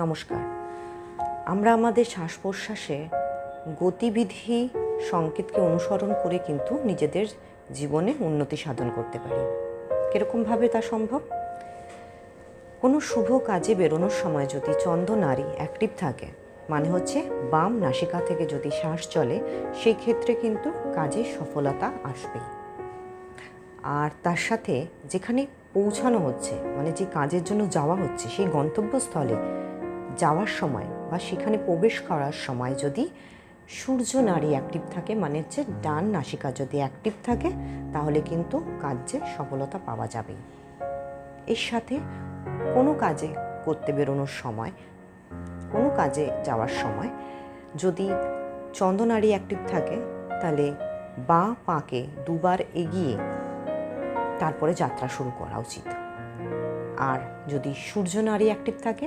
নমস্কার। আমরা আমাদের শ্বাস প্রশ্বাসে গতিবিধি সংকেতকে অনুসরণ করে কিন্তু নিজেদের জীবনে উন্নতি সাধন করতে পারি। কীরকমভাবে তা সম্ভব? কোনো শুভ কাজে বেরোনোর সময় যদি চন্দ্রনাড়ি অ্যাক্টিভ থাকে, মানে হচ্ছে বাম নাসিকা থেকে যদি শ্বাস চলে, সেই ক্ষেত্রে কিন্তু কাজে সফলতা আসবেই। আর তার সাথে যেখানে পৌঁছানো হচ্ছে, মানে যে কাজের জন্য যাওয়া হচ্ছে, সেই গন্তব্যস্থলে যাওয়ার সময় বা সেখানে প্রবেশ করার সময় যদি সূর্য নাড়ি অ্যাক্টিভ থাকে, মানে হচ্ছে ডান নাসিকা যদি অ্যাক্টিভ থাকে, তাহলে কিন্তু কাজে সফলতা পাওয়া যাবেই। এর সাথে কোনো কাজে করতে বেরোনোর সময়, কোনো কাজে যাওয়ার সময় যদি চন্দ্রনাড়ি অ্যাক্টিভ থাকে, তাহলে বাঁ পাকে দুবার এগিয়ে তারপরে যাত্রা শুরু করা উচিত। আর যদি সূর্য নাড়ি অ্যাক্টিভ থাকে,